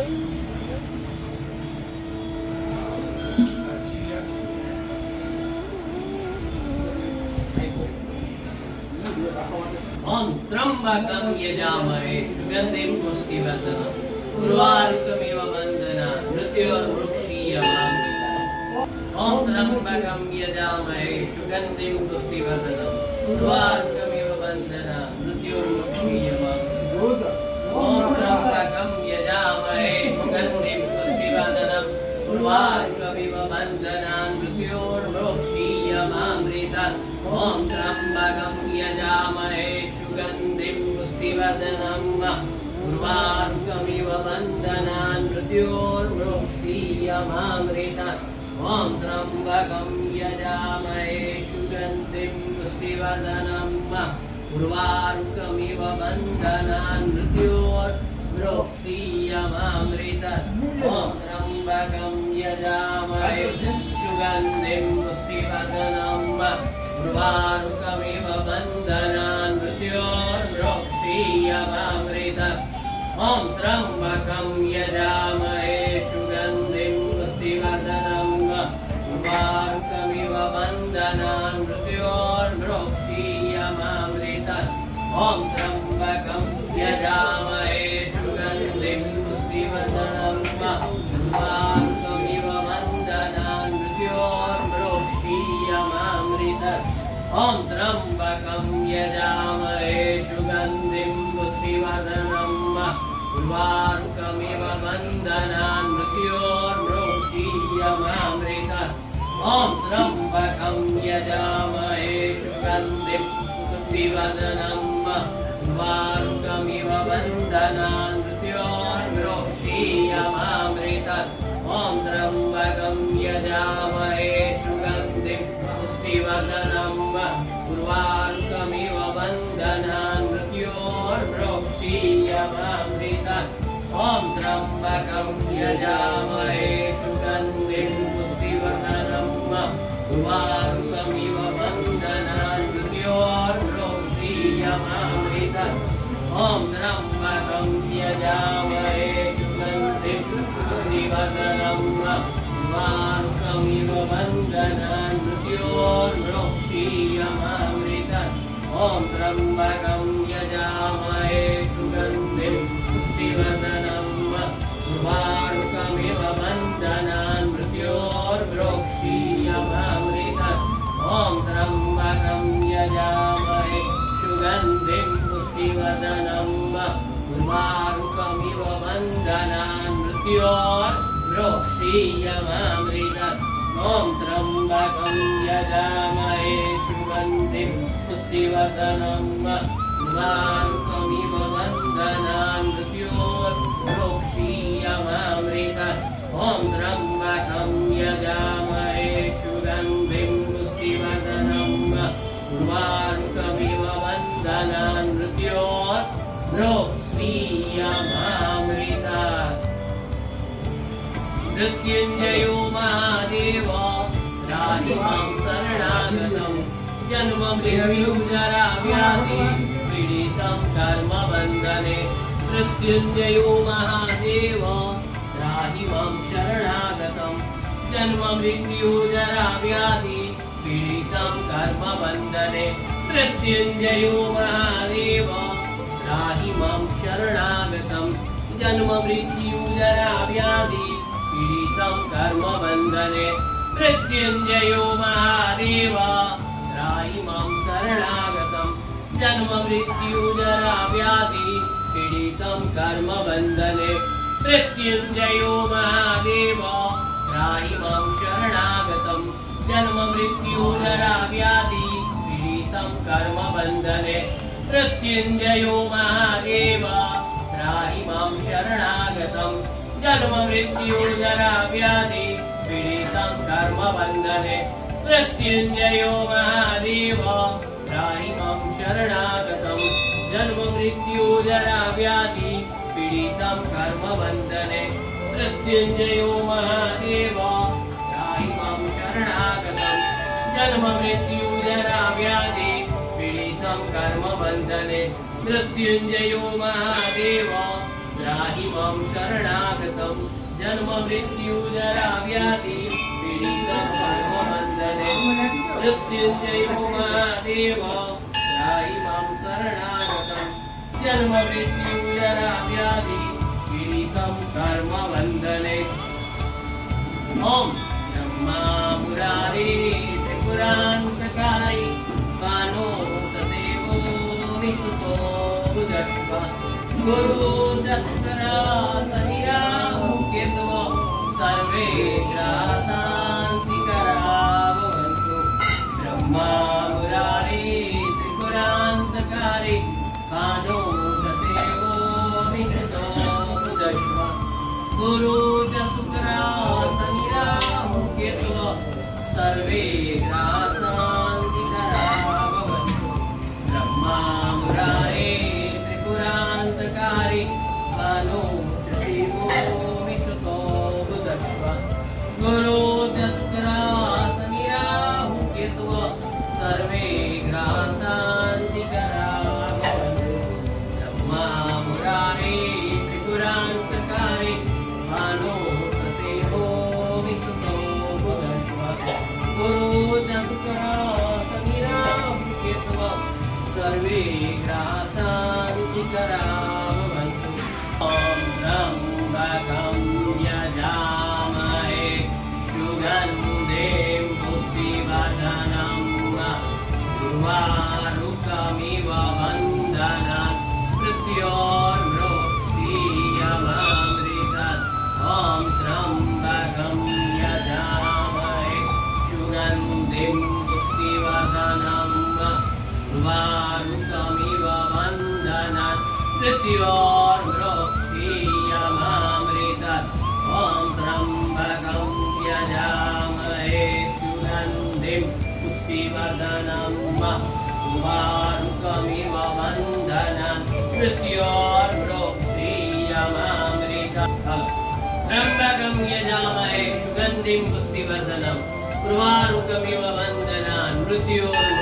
ओम त्र्यंबकं यजामहे सुगंधिं पुष्टिवर्धनम् उर्वारुकमिव बन्धनान् मृत्योर्मुक्षीयमामृतात्। ओम त्र्यंबकं यजामहे सुगंधिं पुष्टिवर्धनम् उर्वारुकमिव बन्धनान् मृत्योर्मुक्षीयमामृतात्। ओम त्र्यंबकं यजामहे सुगंधिं पुष्टिवर्धनम् उर्वारुकमिव बन्धनान् मृत्योर्मुक्षीयमामृतात्। ओम त्र्यंबकं यजामहे सुगंधिं पुष्टिवर्धनम् उर्वारुकमिव बन्धनान् मृत्योर्मुक्षीयमामृतात्। ओम त्र्यंबकं यजामहे सुगंधिं पुष्टिवर्धनम् उर्वारुकमिव बन्धनान् मृत्योर्मुक्षीयमामृतात्। ओम त्र्यंबकं यजामहे सुगंधिं पुष्टिवर्धनम् उर्वारुकमिव बन्धनान् मृत्योर्मुक्षीयमामृतात्। ओम त्र्यंबकं यजामहे सुगंधिं पुष्टिवर्धनम् उर्वारुकमिव बन्धनान् मृत्योर्मुक्षीयमामृतात्। ओम त्र्यंबकं यजामहे सुगंधिं पुष्टिवर्धनम् उर्वारुकमिव बन्धनान् मृत्योर्मुक्षीयमामृतात्। ओम त्र्यंबकं यजामहे सुगंधिं पुष्टिवर्धनम् उर्वारुकमिव बन्धनान् मृत्योर्मुक्षीयमामृतात्। ओम त्र्यंबकं यजामहे सुगंधिं पुष्टिवर्धनम् उर्वारुकमिव बन्धनान् मृत्योर्मुक्षीयमामृतात्। ओम त्र्यंबकं यजामहे सुगंधिं पुष्टिवर्धनम् उर्वारुकमिव बन्धनान् मृत्योर्मुक्षीयमामृतात्। ओम त्र्यंबकं यजामहे सुगंधिं पुष्टिवर्धनम् उर्वारुकमिव बन्धनान् मृत्योर्मुक्षीयमामृतात्। ओम त्र्यंबकं यजामहे सुगंधिं पुष्टिवर्धनम् उर्वारुकमिव बन्धनान् मृत्योर्मुक्षीयमामृतात्। ओम त्र्यंबकं यजामहे सुगंधिं पुष्टिवर्धनम् उर्वारुकमिव बन्धनान् मृत्योर्मुक्षीयमामृतात्। ओम त्र्यंबकं यजामहे सुगंधिं पुष्टिवर्धनम् उर्वारुकमिव बन्धनान् मृत्योर्मुक्षीयमामृतात्। ओम त्र्यंबकं यजामहे सुगंधिं पुष्टिवर्धनम् उर्वारुकमिव बन्धनान् मृत्योर्मुक्षीयमामृतात्। ओम त्र्यंबकं यजामहे सुगंधिं पुष्टिवर्धनम् उर्वारुकमिव बन्धनान् मृत्योर्मुक्षीयमामृतात्। मृत्युंजयो महादेव त्राहि मां शरणागतं जन्म मृत्यु जरा व्याधि पीडितं कर्म बन्धने। मृत्युंजयो महादेव त्राहि मां शरणागतं जन्म मृत्यु जरा व्याधि पीडितं कर्म बन्धने। मृत्युंजयो महादेव त्राहि मां शरणागतं जन्म मृत्यु जरा व्याधि पीडितं कर्म बन्धने। मृत्युंजयो महादेव त्राहि मां शरणागतं जन्म मृत्यु जरा व्याधि पीडितं कर्म बन्धने। मृत्युंजयो महादेव त्राहि मां शरणागतं जन्म मृत्यु जरा व्याधि पीडितं कर्म बन्धने। मृत्युंजयो महादेव त्राहि मां शरणागतं जन्म मृत्यु जरा व्याधि पीडितं कर्म बन्धने। मृत्युंजयो महादेव त्राहि मां शरणागतं जन्म मृत्यु जरा व्याधि पीडितं कर्म बन्धने। मृत्युंजयो महादेव त्राहि मां शरणागतं जन्म मृत्यु जरा व्याधि पीडितं कर्म बन्धने। मृत्युंजयो महादेव त्राहि मां शरणागतं जन्म मृत्यु जरा व्याधि पीडितं कर्मबन्धने मृत्युञ्जयो महादेव त्राहि मां शरणागतं जन्म मृत्यु जरा व्याधि पीडितं कर्मबन्धने ॐ ब्रह्मा मुरारी त्रिपुरान्तकारी कानो सदेवो विसुतो बुधस्व गुरु जस्करा सनिराहु केतव सर्वे ग्रासान्तिकरा भवन्तु ब्रह्मा मुरारी त्रिपुरान्तकारी कानो सदेवो विसुतो बुधस्व गुरु जस्करा सनिराहु केतव सर्वे ग्रासान्तिकरा भवन्तु ब्रह्मा मुरारे त्रिपुरान्तकारी कानो शशिवो विसुतो बुधस्व गुरु जस्करा सनिराहु केतव सर्वे ग्रासान्तिकरा भवन्तु ब्रह्मा मुरारे त्रिपुरान्तकारी कानो शशिवो विसुतो बुधस्व गुरु जस्करा सनिराहु केतव सर्वे ग्रासान्तिकरा भवन्तु ॐ त्र्यम्बकं यजामहे सुगन्धिं पुष्टिवर्धनं उर्वारुकमिव वन्दनात् मृत्योर्मृत्युर्यमामृतात् ॐ त्र्यम्बकं यजामहे सुगन्धिं पुष्टिवर्धनं उर्वारुकमिव वन्दनात् मृत्योर्मृत्युर्यमामृतात् ॐ त्र्यम्बकं यजामहे सुगन्धिं पुष्टिवर्धनं उर्वारुकमिव वन्दनात् मृत्योर्मृत्युर्यमामृतात् त्र्यम्बकं यजामहे सुगन्धिं पुष्टिवर्धनम् उर्वारुकमिव वन्दनात् मृत्योर्मृत्युर्यमामृतात्